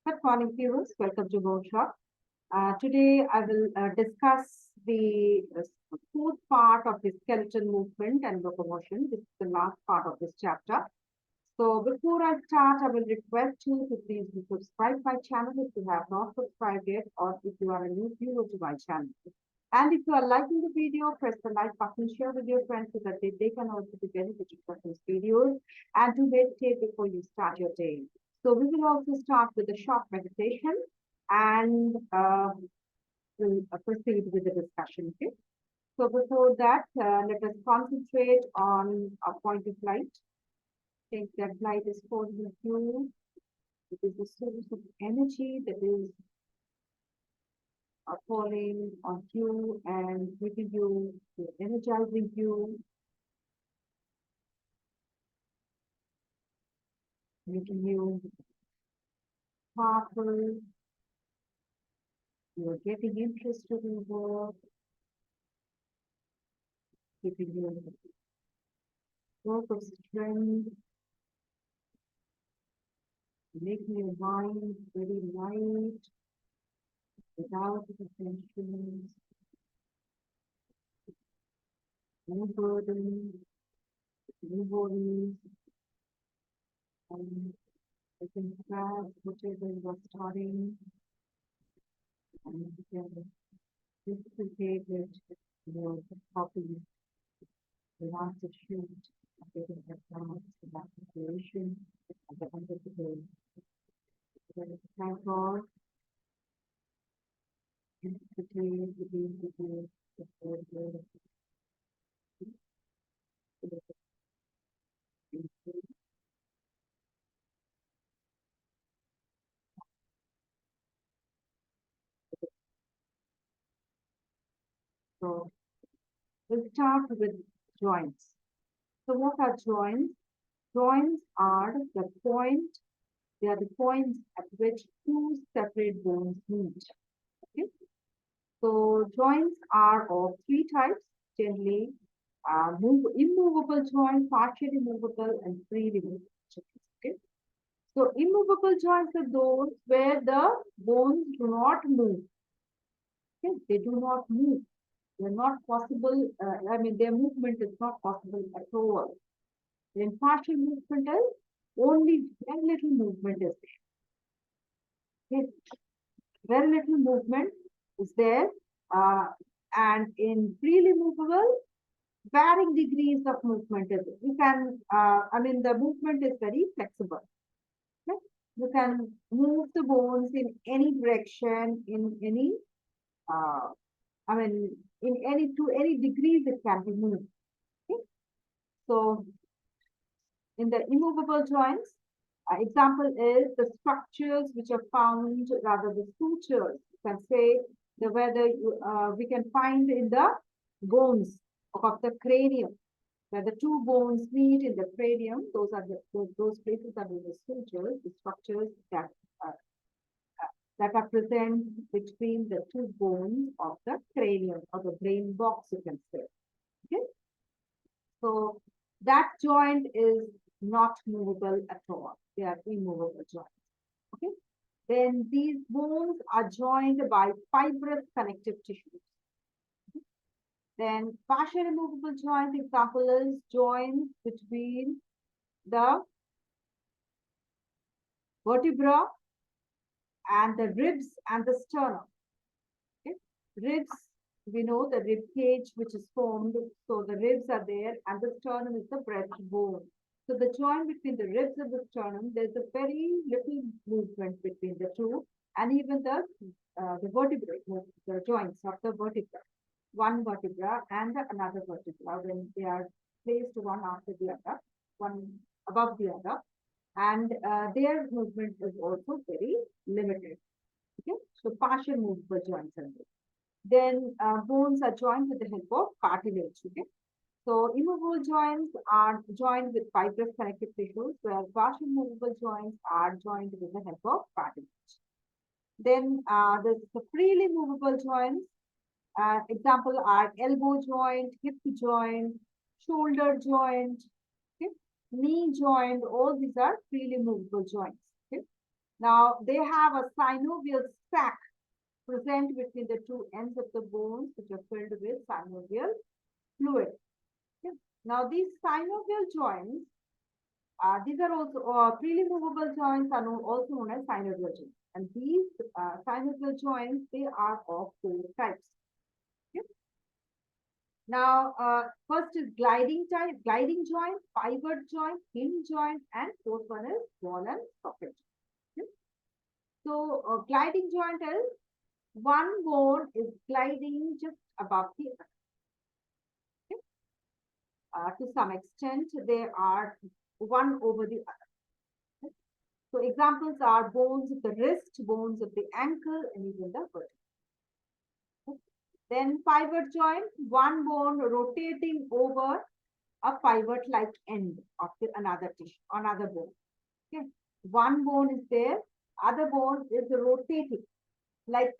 Good morning, viewers. Welcome to MouShauk. Today, I will discuss the fourth part of the skeleton movement and locomotion. This is the last part of this chapter. So, before I start, I will request you to please subscribe my channel if you have not subscribed yet, or if you are a new viewer to my channel. And if you are liking the video, press the like button, share with your friends so that they can also be benefited from these videos, and to meditate before you start your day. So we will also start with a short meditation and we'll proceed with the discussion. Okay. So before that, let us concentrate on a point of light. Think that light is falling you. It is the source of energy that is falling on you and giving you, energizing you, making you powerful. You're getting interested in work, giving you work of strength, making your mind very light, without tensions, no burden, no worries, and you can grab whatever you are starting, and you can dissipate it, copy the last shoot, getting that down to that situation at the end of the day. Thank God. So we'll start with joints. So what are joints? Joints are the point, they are the points at which two separate bones meet. Okay. So joints are of three types, generally immovable joint, partially movable, and freely movable joints. Okay. So immovable joints are those where the bones do not move. Okay. They do not move. They're not possible. Their movement is not possible at all. Then partial movement is only very little movement is there. Okay. Very little movement is there. And in freely movable, varying degrees of movement is there. You can, the movement is very flexible. Okay? You can move the bones in any direction, in any, to any degrees it can be moved. Okay? So, in the immovable joints, example is the structures which are found, rather the sutures, you can say, the whether we can find in the bones of the cranium, where the two bones meet in the cranium. Those are those places are the sutures, the structures that are present between the two bones of the cranium or the brain box, you can say. Okay, so that joint is not movable at all. They are immovable joints. Okay. Then these bones are joined by fibrous connective tissues. Okay. Then partial immovable joint example is joints between the vertebra and the ribs and the sternum. Okay. Ribs, we know the rib cage which is formed, so the ribs are there, and the sternum is the breastbone. So the joint between the ribs and the sternum, there's a very little movement between the two, and even the vertebrae, the joints of the vertebra, one vertebra and another vertebra, when they are placed one after the other, one above the other, and their movement is also very limited. Okay, so partial movable joints are there. Then bones are joined with the help of cartilage. Okay. So immovable joints are joined with fibrous connective tissues, where partial movable joints are joined with the help of cartilage. Then there's the freely movable joints. Example are elbow joint, hip joint, shoulder joint, okay, knee joint. All these are freely movable joints. Okay. Now, they have a synovial sac present between the two ends of the bones, which are filled with synovial fluid. Okay. Now, these synovial joints, these are also freely movable joints, are also known as synovial joints. And these synovial joints, they are of four types. Okay. Now, first is gliding joint, pivot joint, hinge joint, and fourth one is ball and socket. Okay. So, gliding joint is one bone is gliding just above the other. Okay. To some extent, they are one over the other. Okay. So, examples are bones of the wrist, bones of the ankle, and even the foot. Okay. Then pivot joint, one bone rotating over a pivot-like end of another tissue, another bone. Okay. One bone is there, other bone is rotating. Like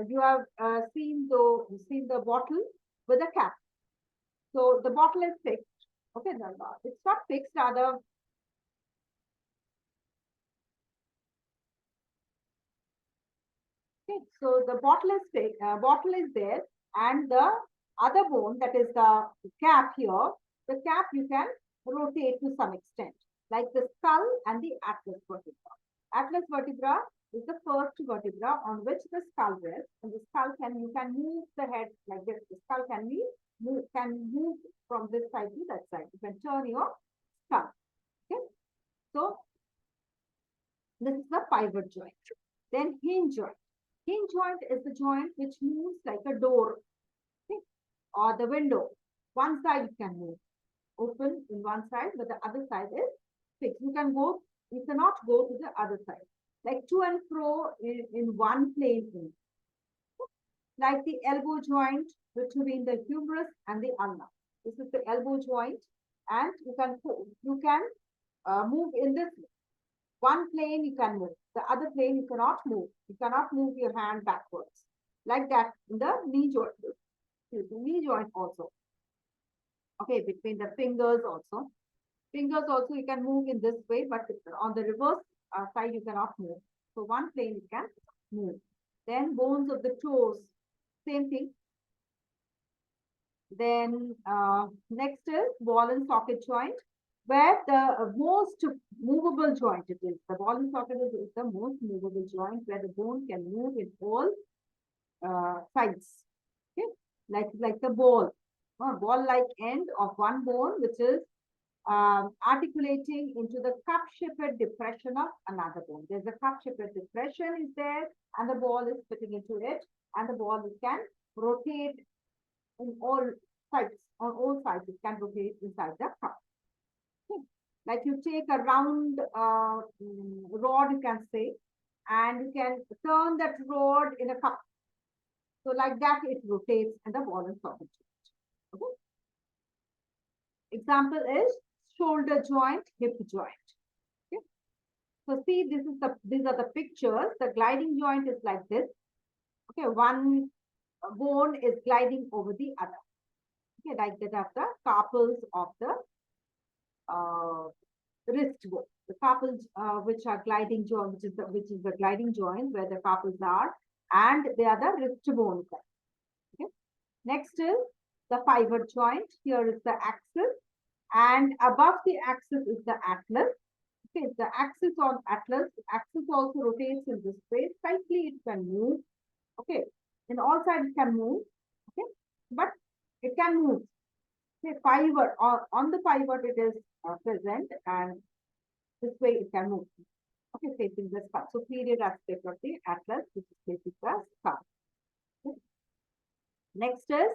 you have seen the bottle with a cap. So the bottle is fixed. Okay, it's not fixed. Rather, okay. So the bottle is fixed. Bottle is there, and the other bone, that is the cap here. The cap you can rotate to some extent, like the skull and the atlas vertebra. Atlas vertebra is the first vertebra on which the skull rests, and the skull you can move the head like this. The skull can move from this side to that side. You can turn your skull. Okay, so this is the pivot joint. Then hinge joint. Hinge joint is the joint which moves like a door, okay, or the window. One side you can move, open in one side, but the other side is fixed. You cannot go to the other side, like to and fro in one plane. Like the elbow joint between the humerus and the ulna. This is the elbow joint, and you can move in this one plane. You can move, the other plane you cannot move. You cannot move your hand backwards, like that in the knee joint. Knee joint also. Okay, between the fingers also. Fingers also you can move in this way, but on the reverse side you cannot move. So one plane you can move. Then bones of the toes, same thing. Then next is ball and socket joint, where the most movable joint it is. The ball and socket is the most movable joint, where the bone can move in all sides. Okay, like the ball-like end of one bone, which is articulating into the cup-shaped depression of another bone. There's a cup-shaped depression is there, and the ball is fitting into it, and the ball can rotate in all sides. On all sides, it can rotate inside the cup. Okay. Like you take a round rod, you can say, and you can turn that rod in a cup. So like that, it rotates and the ball and socket. Okay. Example is shoulder joint, hip joint. Okay. So see, these are the pictures. The gliding joint is like this. Okay, one bone is gliding over the other. Okay, like that are the carpals of the wrist bone. The carpals which are gliding joint, which is the gliding joint where the carpals are, and they are the wrist bone. Okay. Next is the pivot joint. Here is the axis, and above the axis is the atlas. Okay, the axis on atlas, axis also rotates in this way. Slightly it can move. Okay, in all sides it can move. Okay, but it can move. Okay, pivot on the pivot it is present, and this way it can move. Okay, facing the skull. So period aspect of the atlas, which is facing the skull. Okay. Next is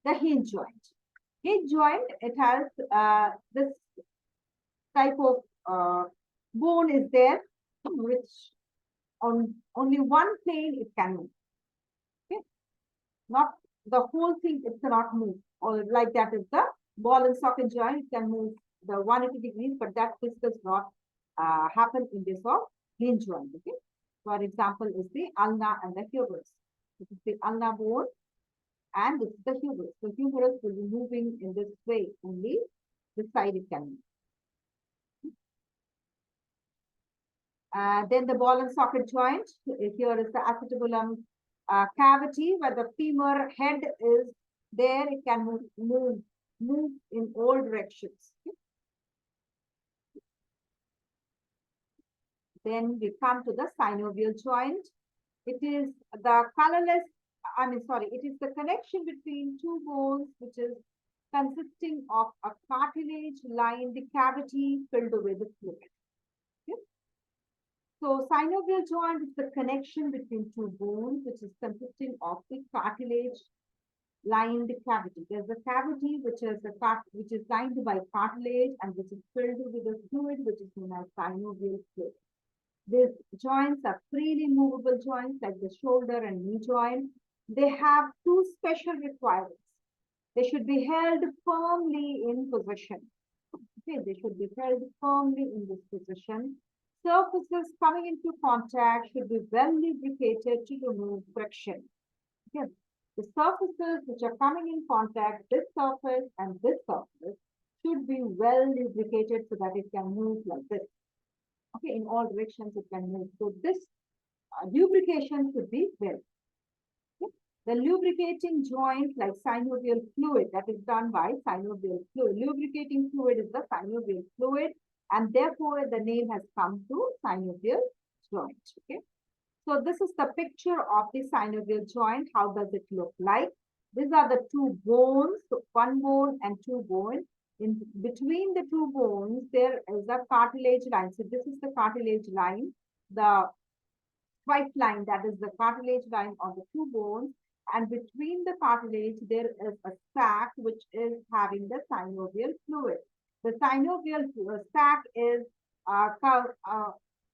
the hinge joint. Hinge joint, it has this type of bone is there, which on only one plane it can move. Okay, not the whole thing, it cannot move. Or like that is the ball and socket joint, it can move the 180 degrees, but this does not happen in this of hinge joint. Okay, for example, is the ulna and the humerus. This is the ulna bone, and this is the humerus. The humerus will be moving in this way only. This side it can move. Then the ball and socket joint. Here is the acetabulum cavity where the femur head is there. It can move in all directions. Then we come to the synovial joint. It is the colorless, it is the connection between two bones, which is consisting of a cartilage-lined cavity filled with fluid. Okay? So synovial joint is the connection between two bones, which is consisting of a cartilage-lined cavity. There's a cavity which is lined by cartilage and which is filled with a fluid, which is known as synovial fluid. These joints are freely movable joints like the shoulder and knee joint. They have two special requirements. They should be held firmly in position. Okay, they should be held firmly in this position. Surfaces coming into contact should be well lubricated to remove friction. Okay. The surfaces which are coming in contact, this surface and this surface, should be well lubricated so that it can move like this. Okay, in all directions it can move. So this lubrication should be well. Okay. The lubricating joint like synovial fluid that is done by synovial fluid. Lubricating fluid is the synovial fluid and therefore the name has come to synovial joint. Okay. So this is the picture of the synovial joint. How does it look like? These are the two bones, so one bone and two bones. In between the two bones, there is a cartilage line. So this is the cartilage line, the white line, that is the cartilage line on the two bones. And between the cartilage, there is a sac which is having the synovial fluid. The synovial sac is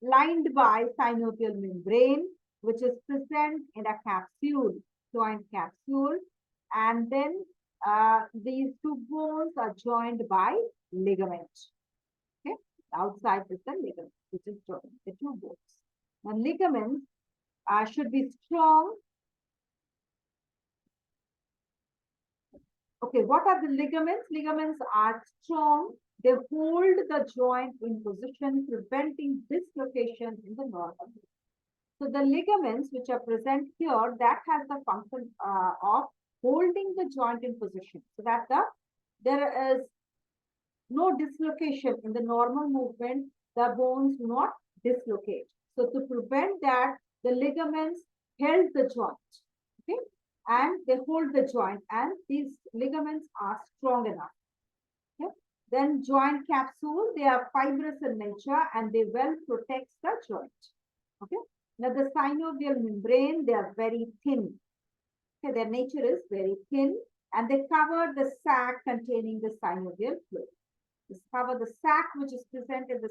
lined by synovial membrane, which is present in a capsule, joint capsule. And then these two bones are joined by ligament. Okay, outside is the ligament, which is joined the two bones. Now, ligaments should be strong. Okay, what are the ligaments? Ligaments are strong. They hold the joint in position, preventing dislocation in the normal. So the ligaments which are present here, that has the function of holding the joint in position so that there is no dislocation in the normal movement, the bones do not dislocate. So to prevent that, the ligaments held the joint, okay, and they hold the joint, and these ligaments are strong enough. Okay. Then joint capsule, they are fibrous in nature and they well protect the joint. Okay. Now the synovial membrane, they are very thin. Okay, their nature is very thin and they cover the sac containing the synovial fluid. This cover the sac which is present in the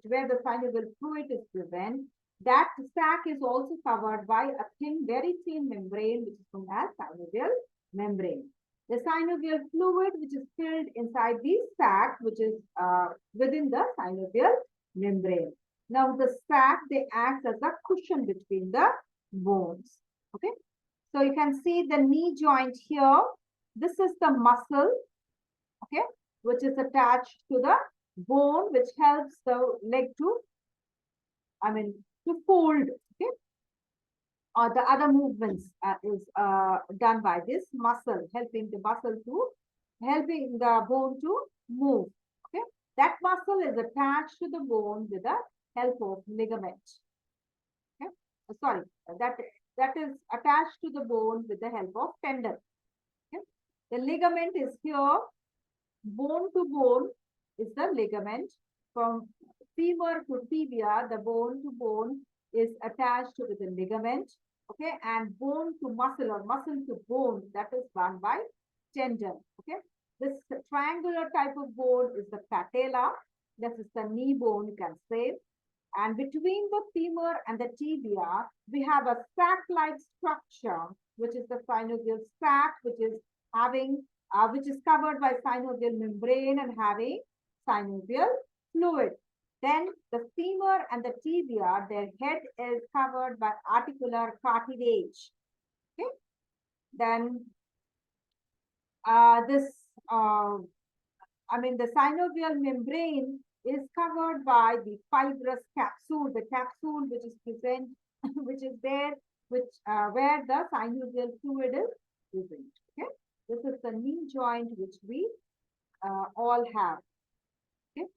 where the synovial fluid is present. That sac is also covered by a thin, very thin membrane which is known as synovial membrane. The synovial fluid which is filled inside the sac which is within the synovial membrane. Now the sac, they act as a cushion between the bones. Okay. So you can see the knee joint here. This is the muscle, okay, which is attached to the bone, which helps the leg to fold, okay. Or the other movements is done by this muscle, helping the bone to move, okay. That muscle is attached to the bone with the help of ligament. Okay. Sorry, that is attached to the bone with the help of tendon. Okay. The ligament is here. Bone to bone is the ligament. From femur to tibia, the bone to bone is attached with the ligament. Okay. And bone to muscle or muscle to bone, that is done by tendon. Okay. This triangular type of bone is the patella. This is the knee bone, you can say. And between the femur and the tibia, we have a sac-like structure, which is the synovial sac, which is covered by synovial membrane and having synovial fluid. Then the femur and the tibia, their head is covered by articular cartilage. Okay. Then the synovial membrane is covered by the fibrous capsule, the capsule which is present, which is there, which where the synovial fluid is present. Okay, this is the knee joint which we all have. Okay,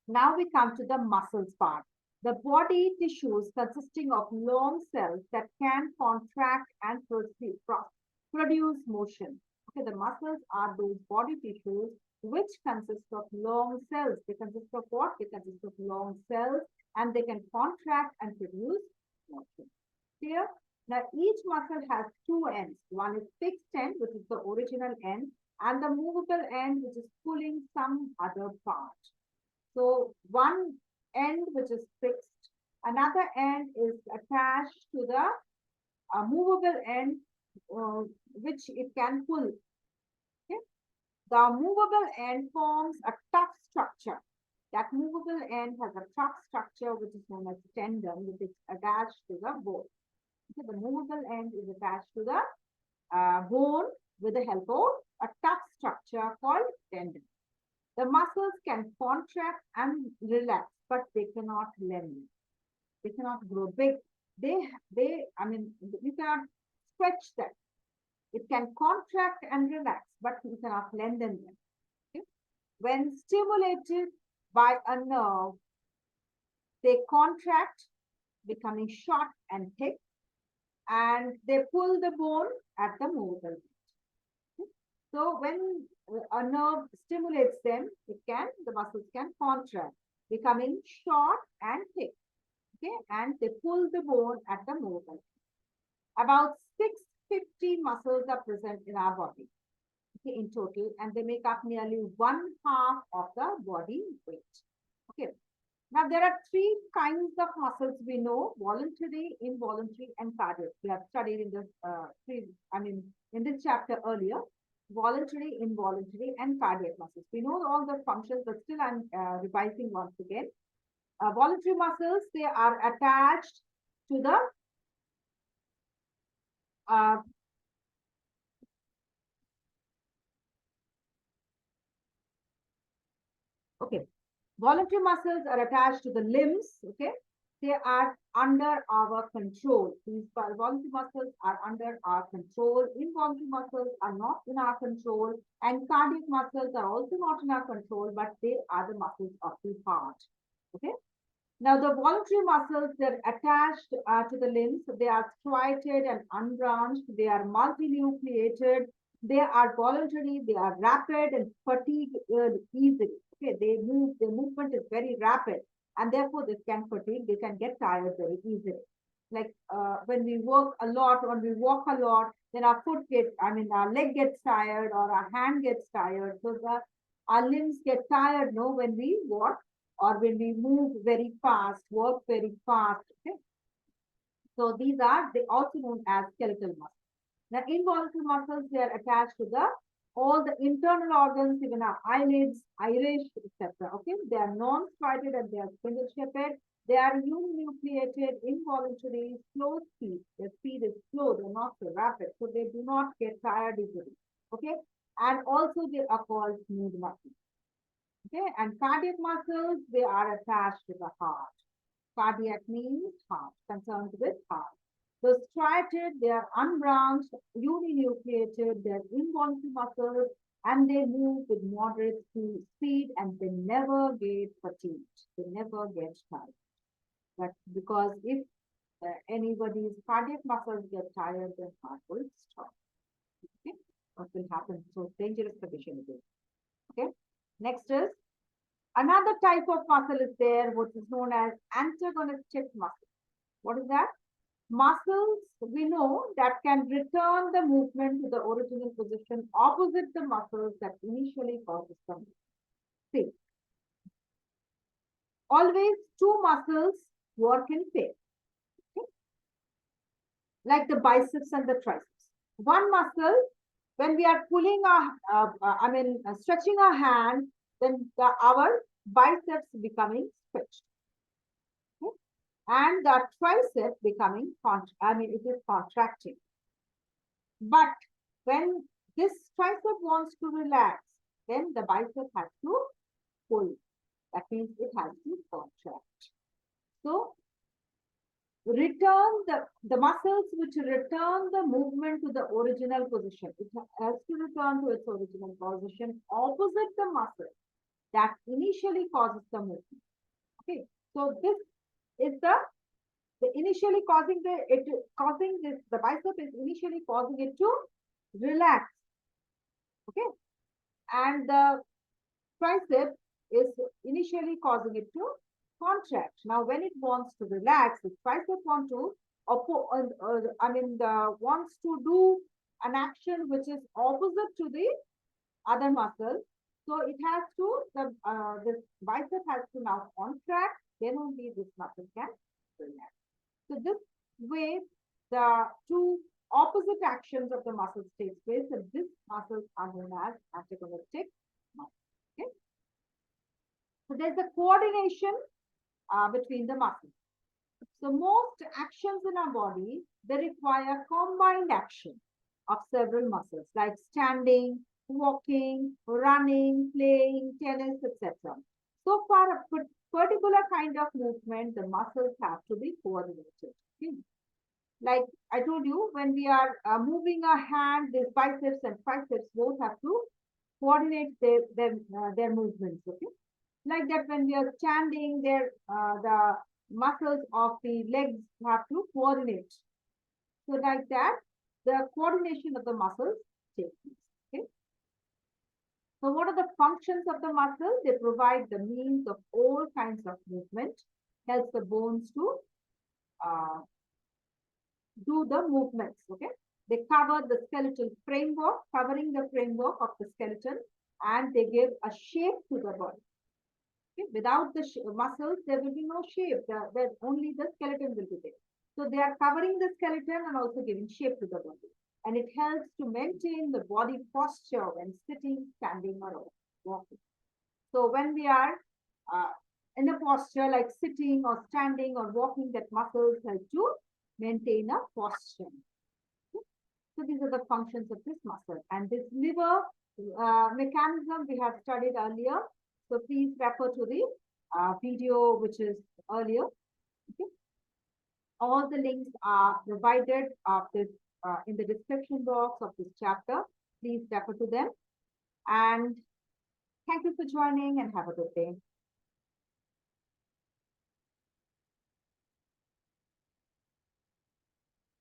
now we come to the muscles part. The body tissues consisting of long cells that can contract and produce motion. Okay, the muscles are those body tissues which consist of long cells. They consist of what? They consist of long cells and they can contract and produce motion. Clear? Now each muscle has two ends. One is fixed end, which is the original end, and the movable end, which is pulling some other part. So one end which is fixed, another end is attached to the movable end, which it can pull. Okay? The movable end forms a tough structure. That movable end has a tough structure which is known as tendon, which is attached to the bone. Okay? The movable end is attached to the bone with the help of a tough structure called tendon. The muscles can contract and relax, but they cannot lengthen. They cannot grow big. I mean, you cannot stretch them. It can contract and relax, but you cannot lengthen them. Okay? When stimulated by a nerve, they contract, becoming short and thick, and they pull the bone at the movable end. Okay? So when a nerve stimulates them, the muscles can contract, becoming short and thick. Okay, and they pull the bone at the movable. About 650 muscles are present in our body, okay, in total, and they make up nearly 1/2 of the body weight. Okay. Now there are three kinds of muscles we know: voluntary, involuntary, and cardiac. We have studied in this in this chapter earlier. Voluntary, involuntary, and cardiac muscles. We know all the functions, but still I'm revising once again. Voluntary muscles, they are attached to the okay. Voluntary muscles are attached to the limbs. Okay, they are under our control. These voluntary muscles are under our control. Involuntary muscles are not in our control, and cardiac muscles are also not in our control, but they are the muscles of the heart. Okay. Now, the voluntary muscles, they're attached to the limbs. They are striated and unbranched. They are multinucleated. They are voluntary. They are rapid and fatigue easily. Okay, they move. Their movement is very rapid, and therefore they can fatigue. They can get tired very easily. Like when we work a lot, when we walk a lot, then our our leg gets tired or our hand gets tired. So our limbs get tired, no, when we walk or when we move very fast, work very fast. Okay? So these are they also known as skeletal muscles. Now, involuntary muscles, they are attached to all the internal organs, even our eyelids, iris, etc. Okay, they are non-striated and they are spindle-shaped. They are uninucleated, involuntary, slow speed. Their speed is slow; they're not so rapid, so they do not get tired easily. Okay, and also they are called smooth muscles. Okay, and cardiac muscles, they are attached to the heart. Cardiac means heart, concerned with heart. So striated, they are unbranched, uninucleated, they're involuntary muscles, and they move with moderate speed and they never get fatigued. They never get tired. But because if anybody's cardiac muscles get tired, then heart will stop. Okay, what will happen? So dangerous condition it is. Okay, next is another type of muscle is there, which is known as antagonistic muscle. What is that? Muscles we know that can return the movement to the original position opposite the muscles that initially causes the movement. See, always two muscles work in pair, okay? Like the biceps and the triceps. One muscle, when we are pulling stretching our hand, then our biceps becoming stretched. Okay? And the tricep becoming, it is contracting. But when this tricep wants to relax, then the bicep has to pull. That return the muscles which return the movement to the original position. It has to return to its original position opposite the muscle that initially causes the movement. Okay, so this is the initially causing the bicep is initially causing it to relax. Okay, and the tricep is initially causing it to contract. Now, when it wants to relax, the tricep wants to wants to do an action which is opposite to the other muscle. So it has to this bicep has to now contract. Then only this muscle can relax. So this way, the two opposite actions of the muscles takes place, and these muscles are known as antagonistic muscles. Okay. So there's a coordination between the muscles. So most actions in our body, they require combined action of several muscles like standing, walking, running, playing, tennis, etc. So for a particular kind of movement, the muscles have to be coordinated. Okay. Like I told you, when we are moving our hand, these biceps and triceps both have to coordinate their movements. Okay. Like that, when we are standing, the muscles of the legs have to coordinate. So like that, the coordination of the muscles takes place. Okay. So what are the functions of the muscle? They provide the means of all kinds of movement, helps the bones to do the movements. Okay. They cover the skeletal framework, covering the framework of the skeleton, and they give a shape to the body. Okay. Without the muscles, there will be no shape. Only the skeleton will be there. So they are covering the skeleton and also giving shape to the body. And it helps to maintain the body posture when sitting, standing, or walking. So when we are in a posture like sitting or standing or walking, that muscles help to maintain a posture. Okay. So these are the functions of this muscle. And this liver mechanism we have studied earlier. So please refer to the video which is earlier. Okay. All the links are provided of this in the description box of this chapter. Please refer to them. And thank you for joining and have a good day.